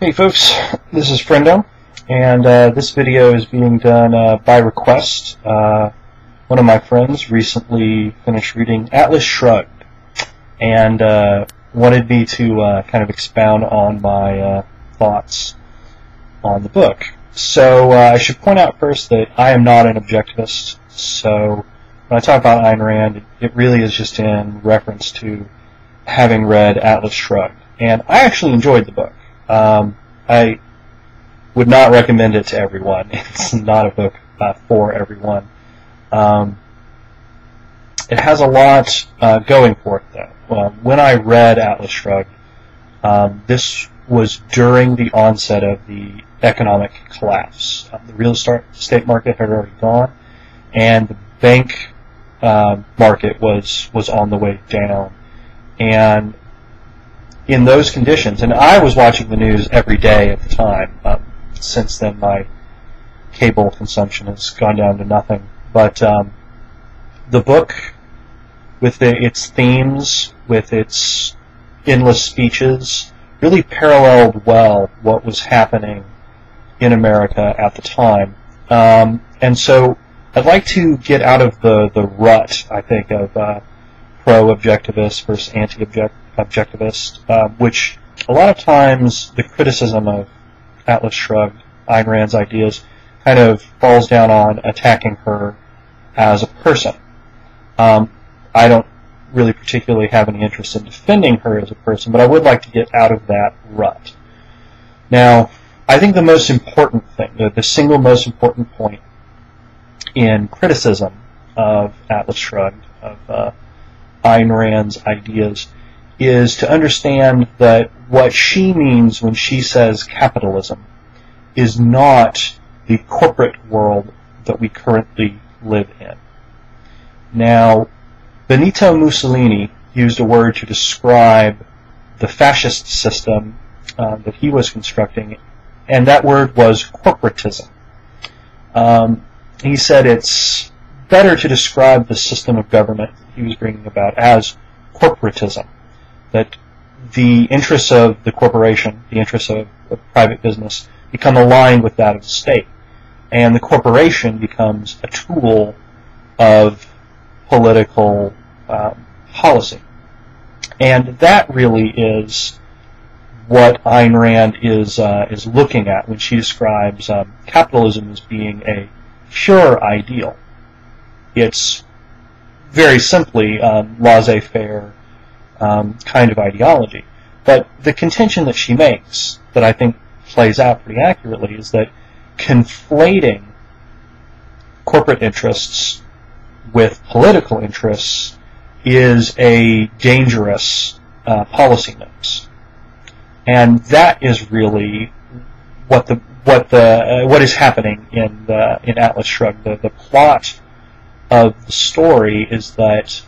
Hey folks, this is Friendo, and this video is being done by request. One of my friends recently finished reading Atlas Shrugged, and wanted me to kind of expound on my thoughts on the book. So I should point out first that I am not an objectivist, so when I talk about Ayn Rand, it really is just in reference to having read Atlas Shrugged. And I actually enjoyed the book. I would not recommend it to everyone. It's not a book for everyone. It has a lot going for it, though. When I read Atlas Shrugged, this was during the onset of the economic collapse. The real estate market had already gone, and the bank market was on the way down. And in those conditions, and I was watching the news every day at the time. Since then, my cable consumption has gone down to nothing. But the book, with its themes, with its endless speeches, really paralleled well what was happening in America at the time. And so I'd like to get out of the rut, I think, of pro-objectivist versus anti-objectivist, which a lot of times the criticism of Atlas Shrugged, Ayn Rand's ideas, kind of falls down on attacking her as a person. I don't really particularly have any interest in defending her as a person, but I would like to get out of that rut. Now, I think the most important thing, the single most important point in criticism of Atlas Shrugged, of Ayn Rand's ideas, is to understand that what she means when she says capitalism is not the corporate world that we currently live in. Now, Benito Mussolini used a word to describe the fascist system that he was constructing, and that word was corporatism. He said it's better to describe the system of government he was bringing about as corporatism, that the interests of the corporation, the interests of private business, become aligned with that of the state, and the corporation becomes a tool of political policy. And that really is what Ayn Rand is looking at when she describes capitalism as being a pure ideal. It's very simply laissez-faire kind of ideology. But the contention that she makes, that I think plays out pretty accurately, is that conflating corporate interests with political interests is a dangerous policy mix. And that is really what is happening in Atlas Shrugged. The plot of the story is that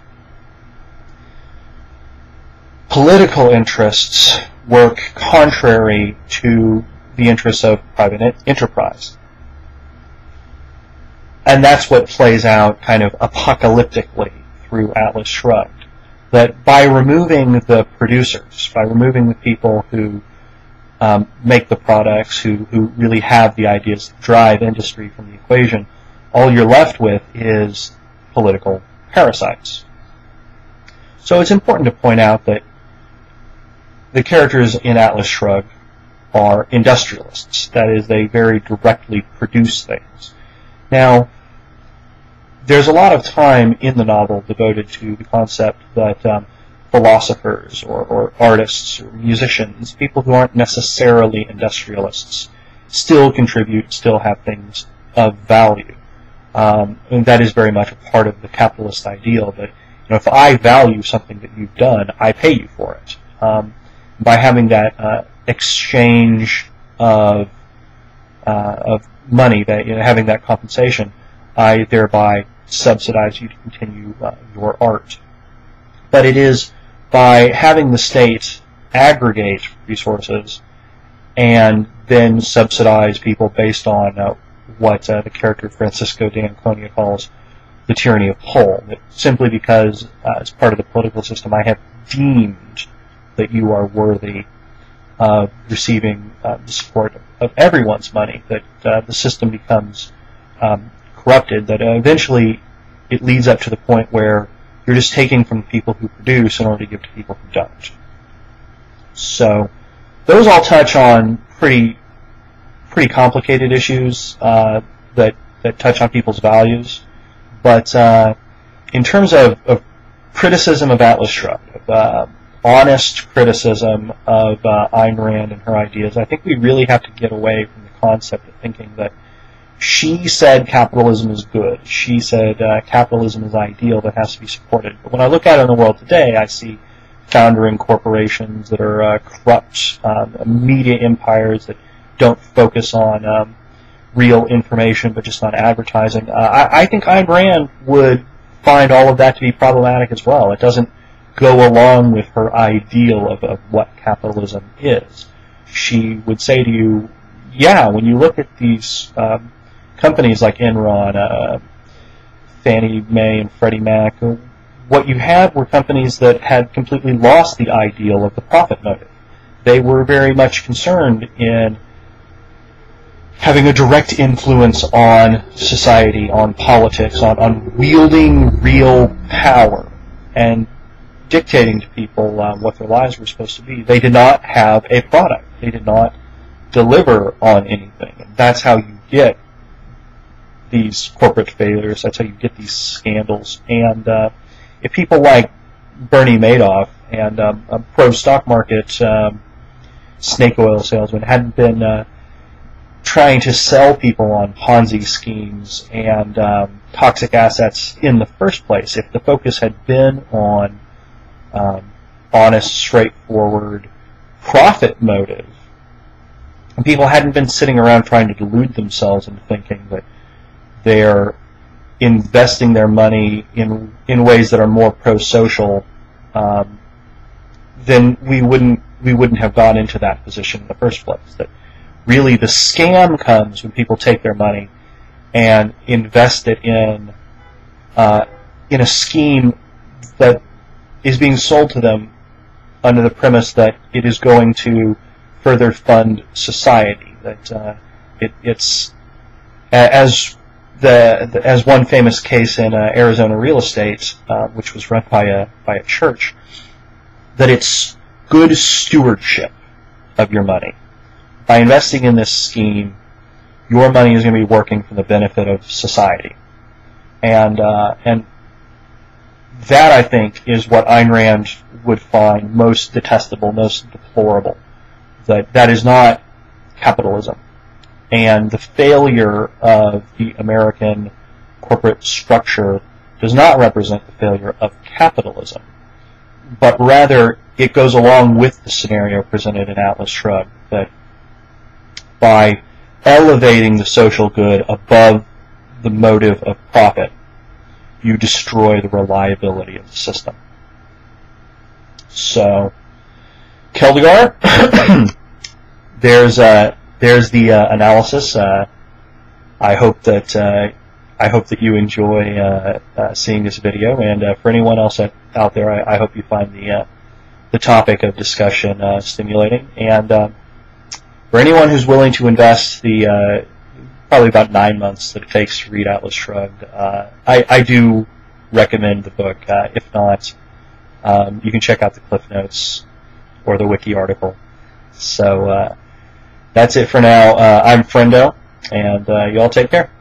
political interests work contrary to the interests of private enterprise. And that's what plays out kind of apocalyptically through Atlas Shrugged. That by removing the producers, by removing the people who make the products, who really have the ideas that drive industry from the equation, all you're left with is political parasites. So it's important to point out that the characters in Atlas Shrugged are industrialists. That is, they very directly produce things. Now, there's a lot of time in the novel devoted to the concept that philosophers or artists or musicians, people who aren't necessarily industrialists, still contribute, still have things of value. And that is very much a part of the capitalist ideal that, if I value something that you've done, I pay you for it. By having that exchange of money, that having that compensation, I thereby subsidize you to continue your art. But it is by having the state aggregate resources and then subsidize people based on what the character Francisco de Anconia calls the tyranny of pull. That simply because, as part of the political system, I have deemed that you are worthy receiving the support of everyone's money, that the system becomes corrupted, that eventually it leads up to the point where you're just taking from people who produce in order to give to people who don't. So those all touch on pretty complicated issues that touch on people's values. But in terms of criticism of Atlas Shrugged, of honest criticism of Ayn Rand and her ideas, I think we really have to get away from the concept of thinking that she said capitalism is good. She said capitalism is ideal, that has to be supported. But when I look out in the world today, I see foundering corporations that are corrupt, media empires that don't focus on real information but just on advertising. I think Ayn Rand would find all of that to be problematic as well. It doesn't go along with her ideal of what capitalism is. She would say to you, yeah, when you look at these companies like Enron, Fannie Mae and Freddie Mac, what you had were companies that had completely lost the ideal of the profit motive. They were very much concerned in having a direct influence on society, on politics, on wielding real power and dictating to people what their lives were supposed to be. They did not have a product. They did not deliver on anything. And that's how you get these corporate failures. That's how you get these scandals. And if people like Bernie Madoff and a pro-stock market snake oil salesman hadn't been trying to sell people on Ponzi schemes and toxic assets in the first place, if the focus had been on honest, straightforward profit motive, and people hadn't been sitting around trying to delude themselves into thinking that they're investing their money in ways that are more pro-social, then we wouldn't have gone into that position in the first place. That really the scam comes when people take their money and invest it in a scheme that is being sold to them under the premise that it is going to further fund society. That it's as one famous case in Arizona real estate, which was run by a church, that it's good stewardship of your money. By investing in this scheme, your money is going to be working for the benefit of society, and that, I think, is what Ayn Rand would find most detestable, most deplorable. That is not capitalism. And the failure of the American corporate structure does not represent the failure of capitalism, but rather it goes along with the scenario presented in Atlas Shrugged, that by elevating the social good above the motive of profit, you destroy the reliability of the system. So, Kierkegaard, there's the analysis. I hope that you enjoy seeing this video, and for anyone else out there, I hope you find the topic of discussion stimulating. And for anyone who's willing to invest the probably about 9 months that it takes to read Atlas Shrugged, I do recommend the book. If not, you can check out the Cliff Notes or the wiki article. So that's it for now. I'm Friendo, and you all take care.